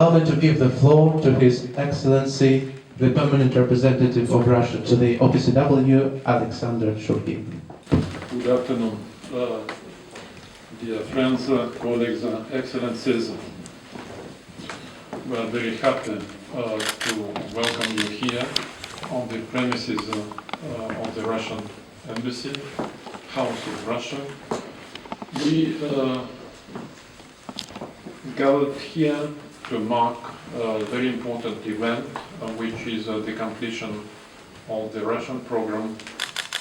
Allow me to give the floor to His Excellency, the Permanent Representative of Russia to the OPCW, Alexander Shurkin. Good afternoon, dear friends, colleagues, excellencies. We are very happy to welcome you here on the premises of the Russian Embassy, House of Russia. We gathered here to mark a very important event, which is the completion of the Russian program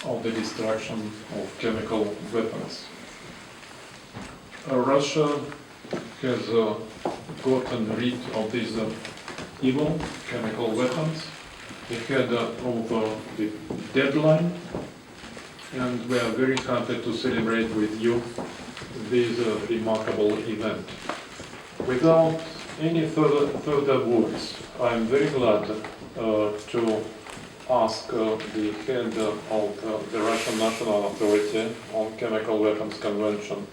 of the destruction of chemical weapons. Russia has gotten rid of these evil chemical weapons ahead of the deadline, and we are very happy to celebrate with you this remarkable event. Without any further words, I am very glad to ask the head of the Russian National Authority on Chemical Weapons Convention,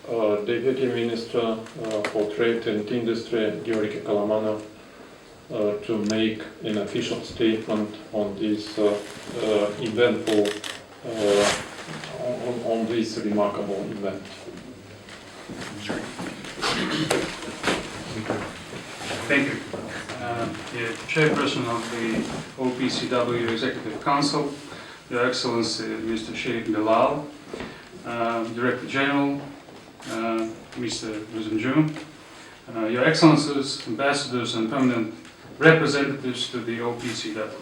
Deputy Minister for Trade and Industry, Georgy Kalamanov, to make an official statement on this eventful, on this remarkable event. Thank you. The Chairperson of the OPCW Executive Council, Your Excellency Mr. Sheikh Bilal, Director General, Mr. Ruzumju, Your Excellencies, Ambassadors and Permanent Representatives to the OPCW,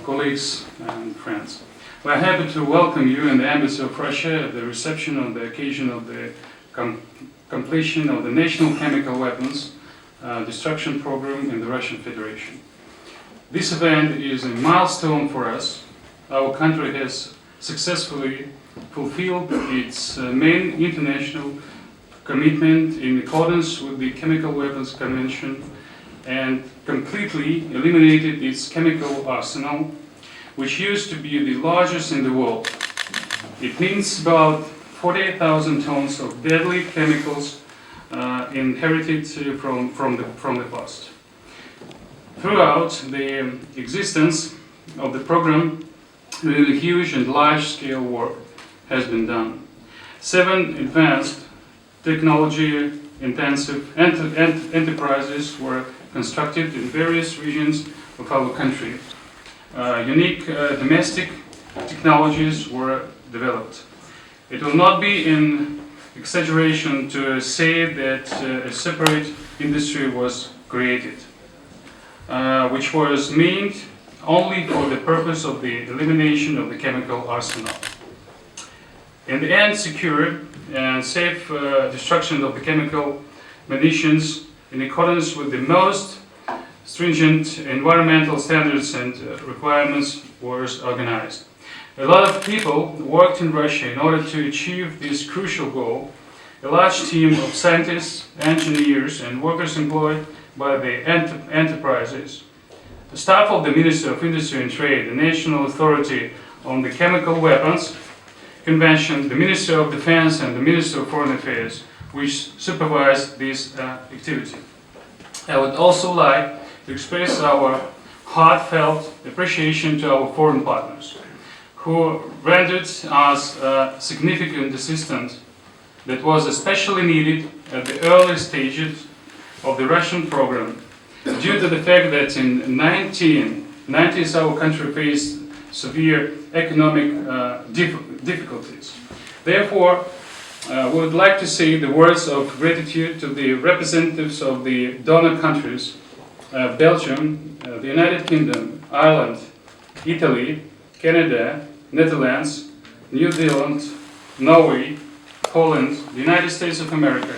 colleagues and friends. We are happy to welcome you in the Embassy of Russia at the reception on the occasion of the completion of the National Chemical Weapons Destruction Program in the Russian Federation. This event is a milestone for us. Our country has successfully fulfilled its main international commitment in accordance with the Chemical Weapons Convention and completely eliminated its chemical arsenal, which used to be the largest in the world. It means about 48,000 tons of deadly chemicals inherited from the past. Throughout the existence of the program, really huge and large-scale work has been done. 7 advanced technology-intensive enterprises were constructed in various regions of our country. Unique domestic technologies were developed. It will not be an exaggeration to say that a separate industry was created, which was meant only for the purpose of the elimination of the chemical arsenal. In the end, secure and safe destruction of the chemical munitions in accordance with the most stringent environmental standards and requirements was organized. A lot of people worked in Russia in order to achieve this crucial goal. A large team of scientists, engineers, and workers employed by the enterprises. The staff of the Ministry of Industry and Trade, the National Authority on the Chemical Weapons Convention, the Ministry of Defense, and the Ministry of Foreign Affairs, which supervised this activity. I would also like to express our heartfelt appreciation to our foreign partners, who rendered us significant assistance that was especially needed at the early stages of the Russian program, due to the fact that in 1990s our country faced severe economic difficulties. Therefore, we would like to say the words of gratitude to the representatives of the donor countries, Belgium, the United Kingdom, Ireland, Italy, Canada, Netherlands, New Zealand, Norway, Poland, the United States of America,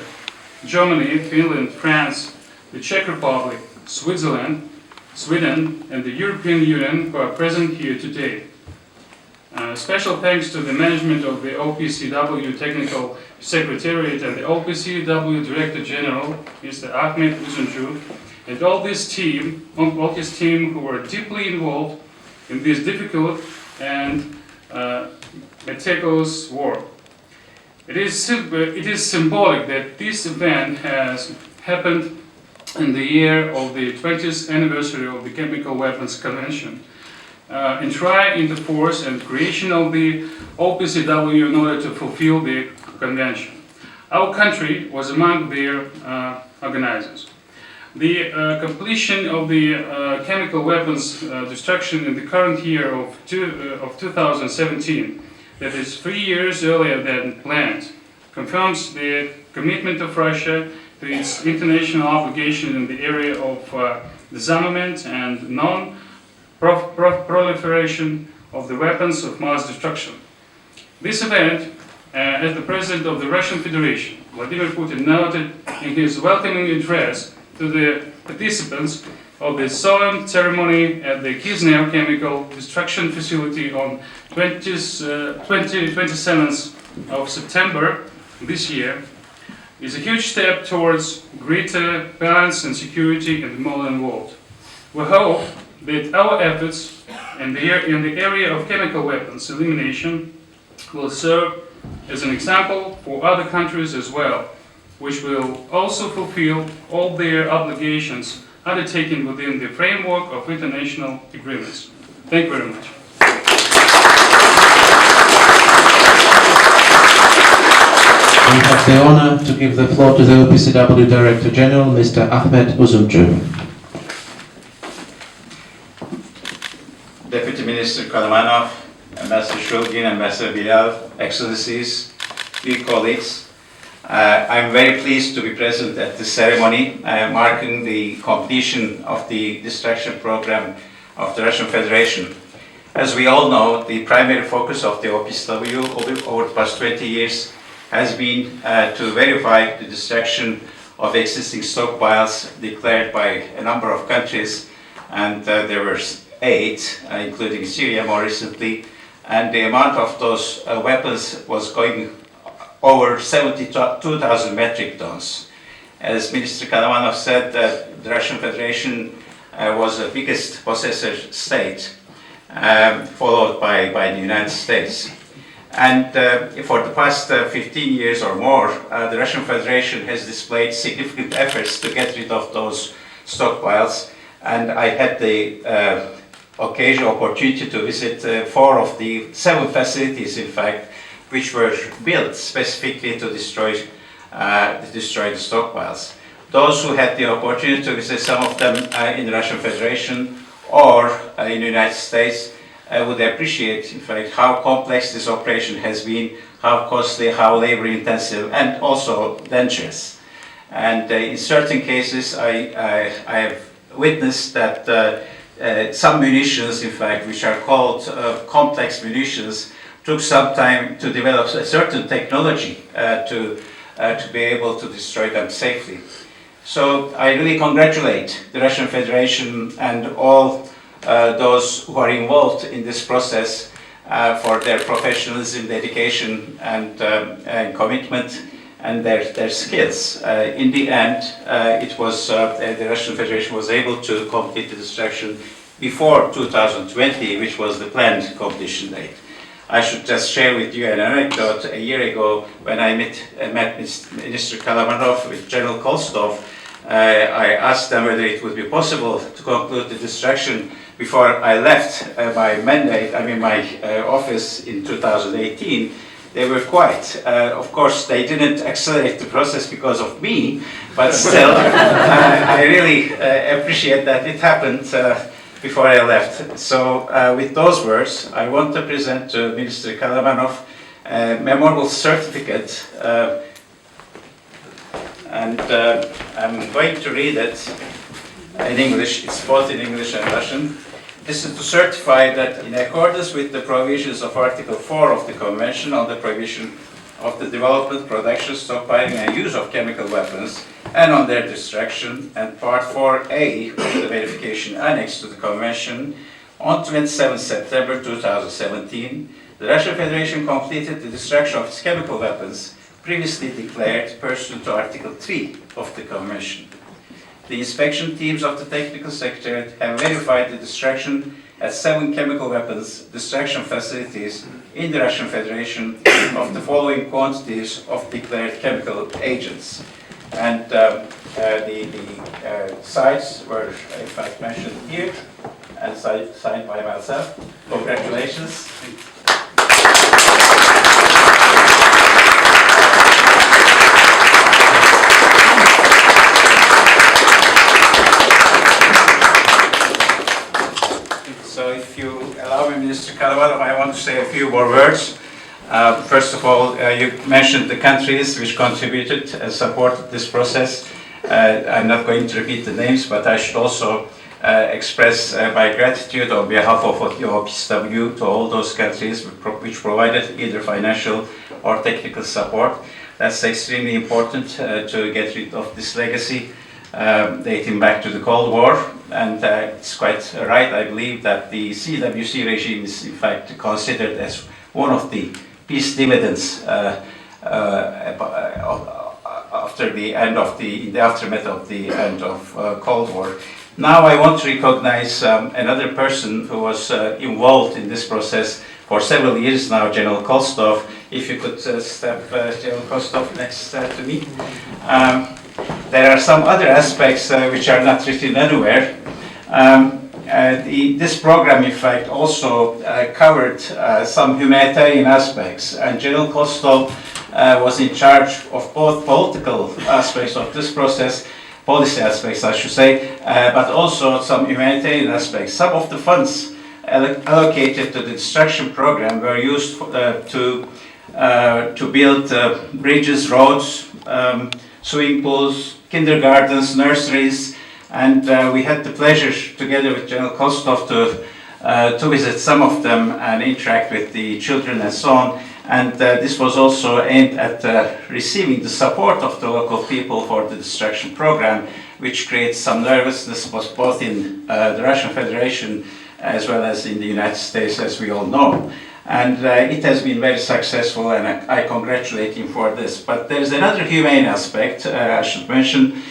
Germany, Finland, France, the Czech Republic, Switzerland, Sweden, and the European Union who are present here today. Special thanks to the management of the OPCW Technical Secretariat and the OPCW Director General, Mr. Ahmed Uzuncu, and all his team who were deeply involved in this difficult and meticulous work. It is symbolic that this event has happened in the year of the 20th anniversary of the Chemical Weapons Convention, entry into force and creation of the OPCW in order to fulfill the convention. Our country was among their organizers. The completion of the chemical weapons destruction in the current year of 2017, that is 3 years earlier than planned, confirms the commitment of Russia to its international obligation in the area of disarmament and non-proliferation of the weapons of mass destruction. This event, as the President of the Russian Federation, Vladimir Putin, noted in his welcoming address to the participants of the solemn ceremony at the Kisnev Chemical Destruction Facility on 27th of September this year, is a huge step towards greater balance and security in the modern world. We hope that our efforts in the area of chemical weapons elimination will serve as an example for other countries as well, which will also fulfill all their obligations undertaken within the framework of international agreements. Thank you very much. We have the honor to give the floor to the OPCW Director General, Mr. Ahmet Uzumcu. Deputy Minister Kalamanov, Ambassador Shulgin, Ambassador Bilal, Excellencies, dear colleagues, I'm very pleased to be present at this ceremony marking the completion of the destruction program of the Russian Federation. As we all know, the primary focus of the OPCW over the past 20 years has been to verify the destruction of existing stockpiles declared by a number of countries, and there were 8, including Syria more recently, and the amount of those weapons was going over 72,000 metric tons. As Minister Kalamanov said, the Russian Federation was the biggest possessor state, followed by the United States. And for the past 15 years or more, the Russian Federation has displayed significant efforts to get rid of those stockpiles. And I had the opportunity to visit 4 of the 7 facilities, in fact, which were built specifically to destroy the stockpiles. Those who had the opportunity to visit some of them in the Russian Federation or in the United States would appreciate, in fact, how complex this operation has been, how costly, how labor-intensive, and also dangerous. And in certain cases, I have witnessed that some munitions, in fact, which are called complex munitions, took some time to develop a certain technology to be able to destroy them safely. So I really congratulate the Russian Federation and all those who are involved in this process for their professionalism, dedication, and commitment, and their skills. In the end, it was the Russian Federation was able to complete the destruction before 2020, which was the planned completion date. I should just share with you an anecdote. A year ago, when I met Minister Kalamanov with General Kolstov, I asked them whether it would be possible to conclude the destruction before I left my mandate, my office in 2018. They were quiet. Of course, they didn't accelerate the process because of me, but still, I really appreciate that it happened before I left. So with those words, I want to present to Minister Kalamanov a memorable certificate, and I'm going to read it in English. It's both in English and Russian. This is to certify that in accordance with the provisions of Article 4 of the Convention on the Prohibition of the Development, Production, Stockpiling and Use of Chemical Weapons and on their destruction, and Part 4A of the Verification Annex to the Convention, on 27 September 2017, the Russian Federation completed the destruction of its chemical weapons previously declared pursuant to Article 3 of the Convention. The inspection teams of the Technical Secretariat have verified the destruction at 7 chemical weapons destruction facilities in the Russian Federation of the following quantities of declared chemical agents: And the sites were, in fact, mentioned here and signed by myself. Congratulations. So if you allow me, Mr. Karavanov, I want to say a few more words. First of all, you mentioned the countries which contributed and supported this process. I'm not going to repeat the names, but I should also express my gratitude on behalf of the OPCW to all those countries which provided either financial or technical support. That's extremely important to get rid of this legacy dating back to the Cold War. And it's quite right, I believe, that the CWC regime is in fact considered as one of the peace dividends after the end of in the aftermath of the end of Cold War. Now I want to recognize another person who was involved in this process for several years now, General Kostov. If you could step General Kostov next to me. There are some other aspects which are not written anywhere. This program, in fact, also covered some humanitarian aspects, and General Kostov was in charge of both political aspects of this process, policy aspects, I should say, but also some humanitarian aspects. Some of the funds allocated to the destruction program were used to build bridges, roads, swimming pools, kindergartens, nurseries, and we had the pleasure, together with General Kostov, to visit some of them and interact with the children and so on. And this was also aimed at receiving the support of the local people for the destruction program, which creates some nervousness both in the Russian Federation as well as in the United States, as we all know. And it has been very successful, and I congratulate him for this. But there's another humane aspect I should mention.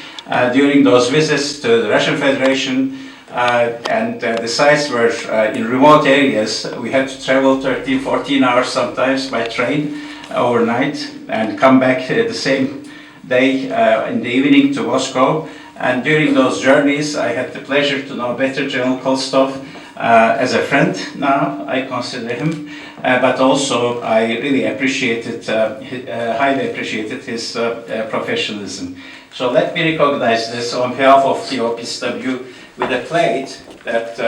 During those visits to the Russian Federation, and the sites were in remote areas, we had to travel 13, 14 hours sometimes by train overnight and come back the same day in the evening to Moscow. And during those journeys, I had the pleasure to know better General Kostov as a friend now, I consider him. But also I really appreciated, highly appreciated his professionalism. So let me recognize this on behalf of the OPCW with a plate that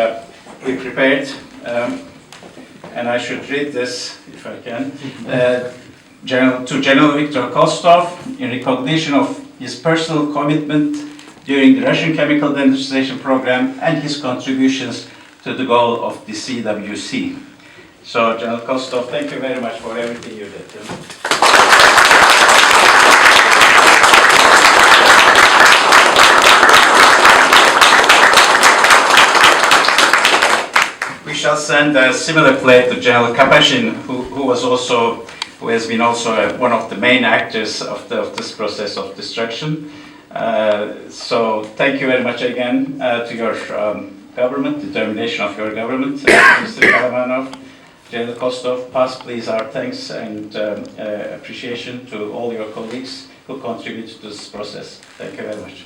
we prepared, and I should read this if I can. To General Viktor Kostov, in recognition of his personal commitment during the Russian chemical demonstration program and his contributions to the goal of the CWC. So, General Kostov, thank you very much for everything you did. We shall send a similar plate to General Kapashin, who has been also one of the main actors of this process of destruction. So thank you very much again to your government, determination of your government, Mr. Karavanov, General Kostov. Pass please our thanks and appreciation to all your colleagues who contributed to this process. Thank you very much.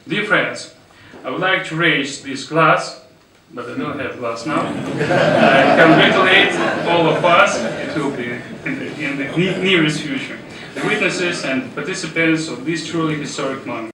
Dear friends, I would like to raise this glass, but I don't have glass now. Congratulate all of us. It will be in the nearest future. The witnesses and participants of this truly historic moment.